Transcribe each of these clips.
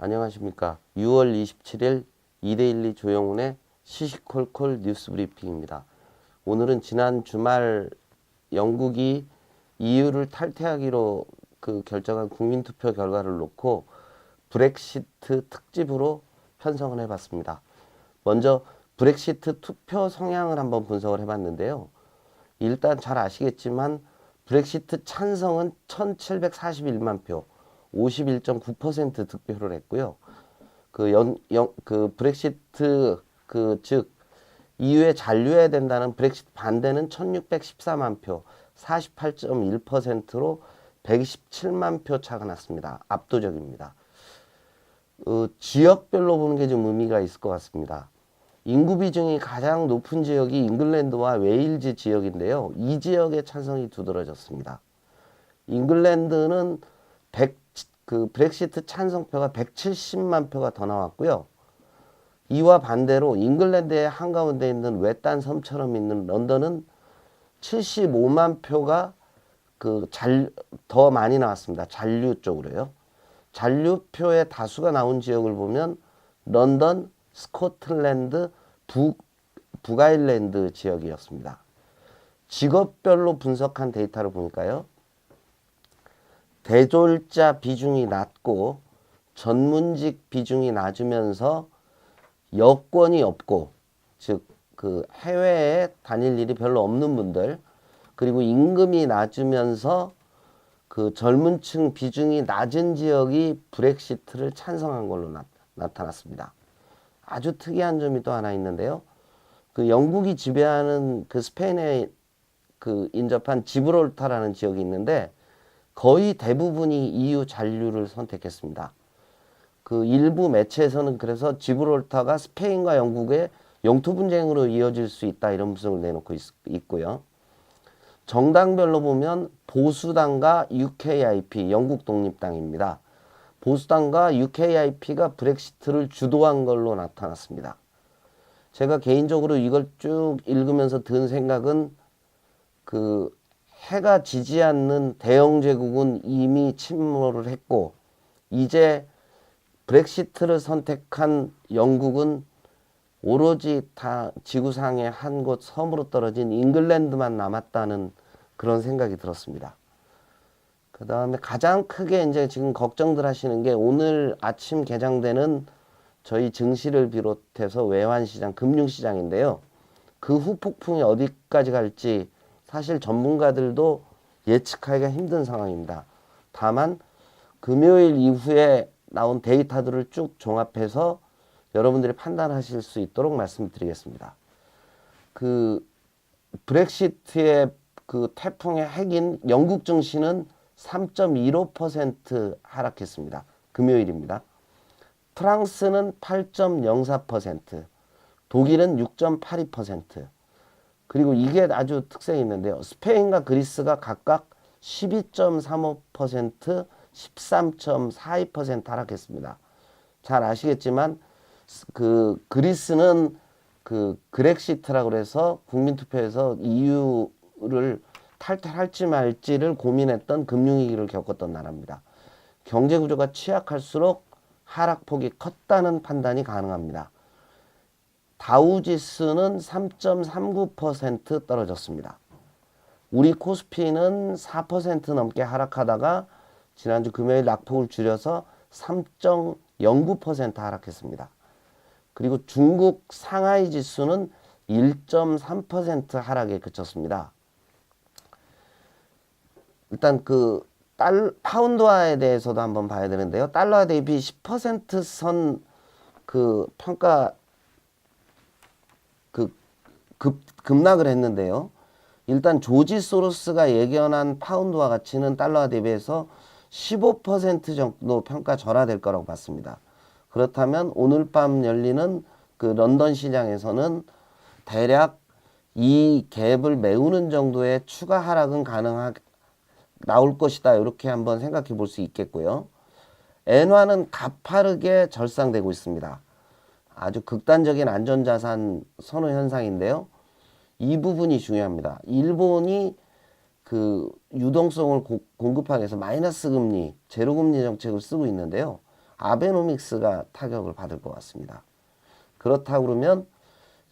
안녕하십니까. 6월 27일 이데일리 조영훈의 시시콜콜 뉴스 브리핑입니다. 오늘은 지난 주말 영국이 EU를 탈퇴하기로 결정한 국민투표 결과를 놓고 브렉시트 특집으로 편성을 해봤습니다. 먼저 브렉시트 투표 성향을 한번 분석을 해봤는데요. 일단 잘 아시겠지만 브렉시트 찬성은 1741만 표, 51.9% 득표를 했고요. 브렉시트 즉 EU에 잔류해야 된다는 브렉시트 반대는 1614만 표, 48.1%로 127만 표 차가 났습니다. 압도적입니다. 지역별로 보는 게 좀 의미가 있을 것 같습니다. 인구 비중이 가장 높은 지역이 잉글랜드와 웨일즈 지역인데요. 이 지역의 찬성이 두드러졌습니다. 잉글랜드는 브렉시트 찬성표가 170만 표가 더 나왔고요. 이와 반대로 잉글랜드의 한가운데 있는 외딴 섬처럼 있는 런던은 75만 표가 더 많이 나왔습니다. 잔류 쪽으로요. 잔류표의 다수가 나온 지역을 보면 런던, 스코틀랜드, 북아일랜드 지역이었습니다. 직업별로 분석한 데이터를 보니까요. 대졸자 비중이 낮고 전문직 비중이 낮으면서 여권이 없고 즉 해외에 다닐 일이 별로 없는 분들, 그리고 임금이 낮으면서 젊은 층 비중이 낮은 지역이 브렉시트를 찬성한 걸로 나타났습니다. 아주 특이한 점이 또 하나 있는데요. 영국이 지배하는 스페인에 인접한 지브롤타라는 지역이 있는데 거의 대부분이 EU 잔류를 선택했습니다. 일부 매체에서는 그래서 지브롤타가 스페인과 영국의 영토 분쟁으로 이어질 수 있다 이런 분석을 내놓고 있고요. 정당별로 보면 보수당과 UKIP, 영국 독립당입니다. 보수당과 UKIP가 브렉시트를 주도한 걸로 나타났습니다. 제가 개인적으로 이걸 쭉 읽으면서 든 생각은 해가 지지 않는 대영 제국은 이미 침몰을 했고 이제 브렉시트를 선택한 영국은 오로지 다 지구상의 한 곳 섬으로 떨어진 잉글랜드만 남았다는 그런 생각이 들었습니다. 그 다음에 가장 크게 이제 지금 걱정들 하시는 게 오늘 아침 개장되는 저희 증시를 비롯해서 외환시장, 금융시장인데요. 그 후폭풍이 어디까지 갈지 사실 전문가들도 예측하기가 힘든 상황입니다. 다만 금요일 이후에 나온 데이터들을 쭉 종합해서 여러분들이 판단하실 수 있도록 말씀드리겠습니다. 브렉시트의 태풍의 핵인 영국 증시는 3.15% 하락했습니다. 금요일입니다. 프랑스는 8.04%, 독일은 6.82%, 그리고 이게 아주 특색이 있는데요. 스페인과 그리스가 각각 12.35%, 13.42% 하락했습니다. 잘 아시겠지만 그리스는 그렉시트라고 해서 국민투표에서 EU를 탈퇴할지 말지를 고민했던 금융위기를 겪었던 나라입니다. 경제구조가 취약할수록 하락폭이 컸다는 판단이 가능합니다. 다우지수는 3.39% 떨어졌습니다. 우리 코스피는 4% 넘게 하락하다가 지난주 금요일 낙폭을 줄여서 3.09% 하락했습니다. 그리고 중국 상하이 지수는 1.3% 하락에 그쳤습니다. 일단 파운드화에 대해서도 한번 봐야 되는데요. 달러 대비 10%선 평가 급락을 했는데요. 일단 조지 소로스가 예견한 파운드화 가치는 달러화 대비해서 15% 정도 평가 절하될 거라고 봤습니다. 그렇다면 오늘 밤 열리는 런던 시장에서는 대략 이 갭을 메우는 정도의 추가 하락은 나올 것이다. 이렇게 한번 생각해 볼 수 있겠고요. 엔화는 가파르게 절상되고 있습니다. 아주 극단적인 안전자산 선호 현상인데요. 이 부분이 중요합니다. 일본이 유동성을 공급하기 위해서 마이너스 금리, 제로 금리 정책을 쓰고 있는데요. 아베노믹스가 타격을 받을 것 같습니다. 그렇다고 그러면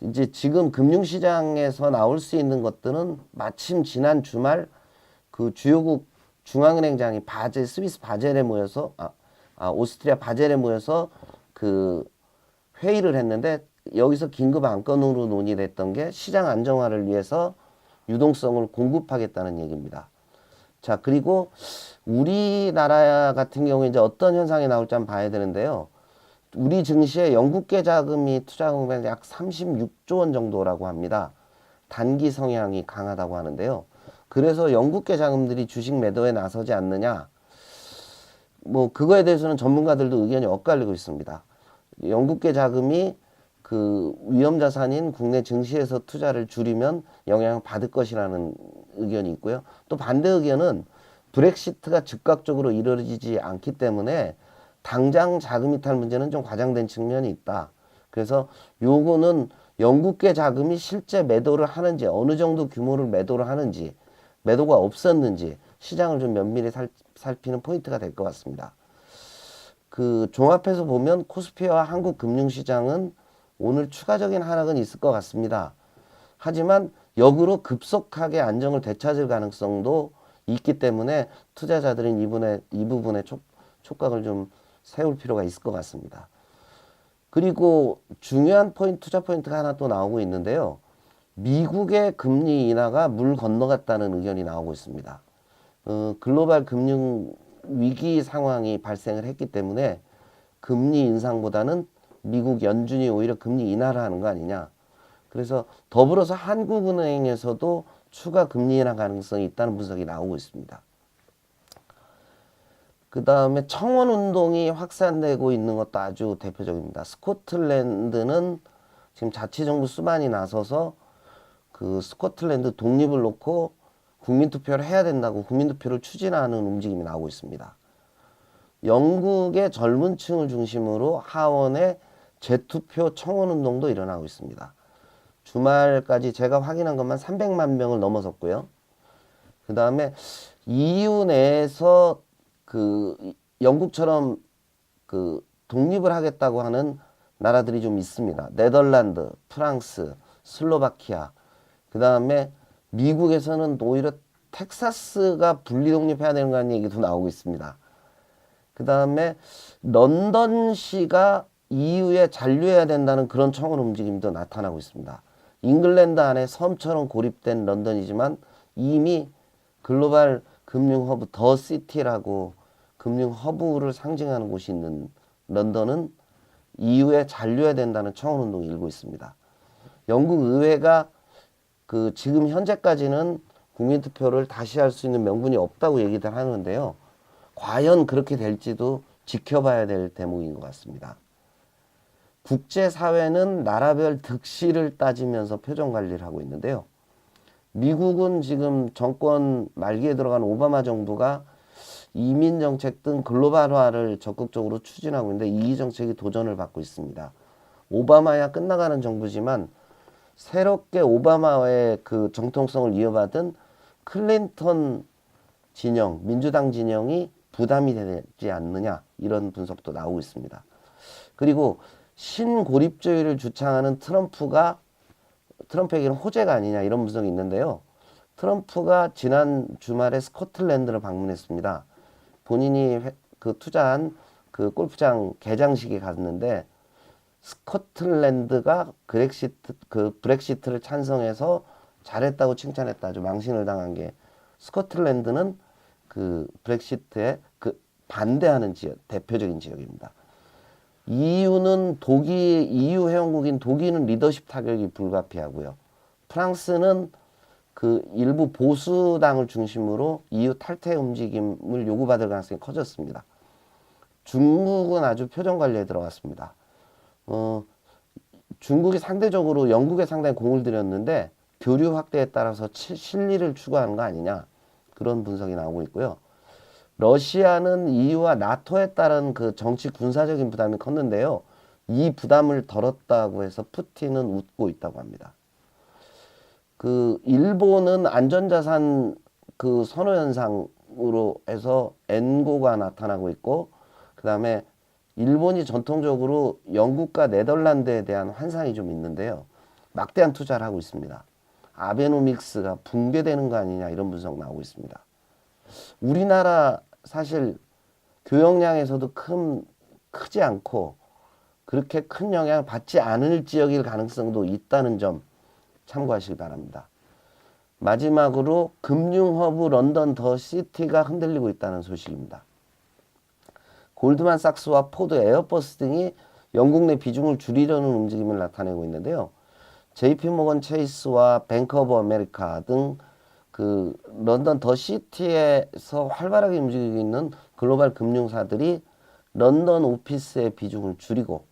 이제 지금 금융시장에서 나올 수 있는 것들은 마침 지난 주말 그 주요국 중앙은행장이 스위스 바젤에 모여서 오스트리아 바젤에 모여서 그 회의를 했는데 여기서 긴급 안건으로 논의됐던 게 시장 안정화를 위해서 유동성을 공급하겠다는 얘기입니다. 자, 그리고 우리나라 같은 경우에 이제 어떤 현상이 나올지 한번 봐야 되는데요. 우리 증시에 영국계 자금이 투자금액 약 36조 원 정도라고 합니다. 단기 성향이 강하다고 하는데요. 그래서 영국계 자금들이 주식 매도에 나서지 않느냐. 뭐 그거에 대해서는 전문가들도 의견이 엇갈리고 있습니다. 영국계 자금이 그 위험 자산인 국내 증시에서 투자를 줄이면 영향을 받을 것이라는 의견이 있고요. 또 반대 의견은 브렉시트가 즉각적으로 이루어지지 않기 때문에 당장 자금이 탈 문제는 좀 과장된 측면이 있다. 그래서 요거는 영국계 자금이 실제 매도를 하는지, 어느 정도 규모를 매도를 하는지, 매도가 없었는지 시장을 좀 면밀히 살피는 포인트가 될 것 같습니다. 그 종합해서 보면 코스피와 한국 금융시장은 오늘 추가적인 하락은 있을 것 같습니다. 하지만 역으로 급속하게 안정을 되찾을 가능성도 있기 때문에 투자자들은 이 부분에 촉각을 좀 세울 필요가 있을 것 같습니다. 그리고 중요한 투자 포인트가 하나 또 나오고 있는데요. 미국의 금리 인하가 물 건너갔다는 의견이 나오고 있습니다. 글로벌 금융 위기 상황이 발생을 했기 때문에 금리 인상보다는 미국 연준이 오히려 금리 인하를 하는 거 아니냐. 그래서 더불어서 한국은행에서도 추가 금리 인하 가능성이 있다는 분석이 나오고 있습니다. 그 다음에 청원 운동이 확산되고 있는 것도 아주 대표적입니다. 스코틀랜드는 지금 자치정부 수반이 나서서 그 스코틀랜드 독립을 놓고 국민투표를 해야 된다고 국민투표를 추진하는 움직임이 나오고 있습니다. 영국의 젊은 층을 중심으로 하원의 재투표 청원 운동도 일어나고 있습니다. 주말까지 제가 확인한 것만 300만 명을 넘어섰고요. 그 다음에 EU 내에서 그 영국처럼 그 독립을 하겠다고 하는 나라들이 좀 있습니다. 네덜란드, 프랑스, 슬로바키아. 그 다음에 미국에서는 오히려 텍사스가 분리 독립해야 되는 거 아닌 얘기도 나오고 있습니다. 그 다음에 런던시가 EU에 잔류해야 된다는 그런 청원 움직임도 나타나고 있습니다. 잉글랜드 안에 섬처럼 고립된 런던이지만 이미 글로벌 금융 허브 더 시티라고 금융 허브를 상징하는 곳이 있는 런던은 EU에 잔류해야 된다는 청원 운동이 일고 있습니다. 영국 의회가 그 지금 현재까지는 국민투표를 다시 할 수 있는 명분이 없다고 얘기들 하는데요. 과연 그렇게 될지도 지켜봐야 될 대목인 것 같습니다. 국제사회는 나라별 득실을 따지면서 표정관리를 하고 있는데요. 미국은 지금 정권 말기에 들어간 오바마 정부가 이민정책 등 글로벌화를 적극적으로 추진하고 있는데 이 정책이 도전을 받고 있습니다. 오바마야 끝나가는 정부지만 새롭게 오바마의 그 정통성을 이어받은 클린턴 진영, 민주당 진영이 부담이 되지 않느냐 이런 분석도 나오고 있습니다. 그리고 신고립주의를 주창하는 트럼프에게는 호재가 아니냐 이런 분석이 있는데요. 트럼프가 지난 주말에 스코틀랜드를 방문했습니다. 본인이 그 투자한 그 골프장 개장식에 갔는데 스코틀랜드가 브렉시트를 찬성해서 잘했다고 칭찬했다. 아주 망신을 당한 게 스코틀랜드는 그 브렉시트에 그 반대하는 지역, 대표적인 지역입니다. EU 회원국인 독일은 리더십 타격이 불가피하고요. 프랑스는 그 일부 보수당을 중심으로 EU 탈퇴 움직임을 요구받을 가능성이 커졌습니다. 중국은 아주 표정 관리에 들어갔습니다. 중국이 상대적으로 영국에 상당히 공을 들였는데 교류 확대에 따라서 실리를 추구하는 거 아니냐 그런 분석이 나오고 있고요. 러시아는 EU와 나토에 따른 그 정치 군사적인 부담이 컸는데요. 이 부담을 덜었다고 해서 푸틴은 웃고 있다고 합니다. 그 일본은 안전자산 그 선호 현상으로 해서 엔고가 나타나고 있고 그 다음에 일본이 전통적으로 영국과 네덜란드에 대한 환상이 좀 있는데요. 막대한 투자를 하고 있습니다. 아베노믹스가 붕괴되는 거 아니냐 이런 분석 나오고 있습니다. 우리나라 사실 교역량에서도 크지 않고 그렇게 큰 영향을 받지 않을 지역일 가능성도 있다는 점 참고하시기 바랍니다. 마지막으로 금융허브 런던 더 시티가 흔들리고 있다는 소식입니다. 골드만삭스와 포드, 에어버스 등이 영국 내 비중을 줄이려는 움직임을 나타내고 있는데요. JP모건 체이스와 뱅크 오브 아메리카 등 그 런던 더 시티에서 활발하게 움직이고 있는 글로벌 금융사들이 런던 오피스의 비중을 줄이고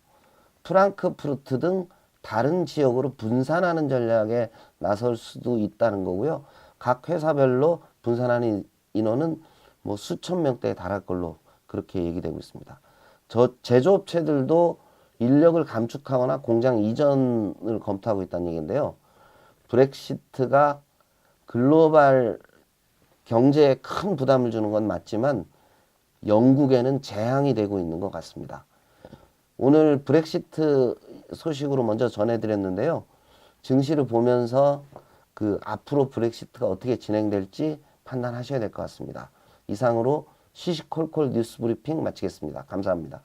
프랑크푸르트 등 다른 지역으로 분산하는 전략에 나설 수도 있다는 거고요. 각 회사별로 분산하는 인원은 뭐 수천 명대에 달할 걸로 그렇게 얘기되고 있습니다. 제조업체들도 인력을 감축하거나 공장 이전을 검토하고 있다는 얘기인데요. 브렉시트가 글로벌 경제에 큰 부담을 주는 건 맞지만 영국에는 재앙이 되고 있는 것 같습니다. 오늘 브렉시트 소식으로 먼저 전해드렸는데요. 증시를 보면서 그 앞으로 브렉시트가 어떻게 진행될지 판단하셔야 될 것 같습니다. 이상으로 시시콜콜 뉴스 브리핑 마치겠습니다. 감사합니다.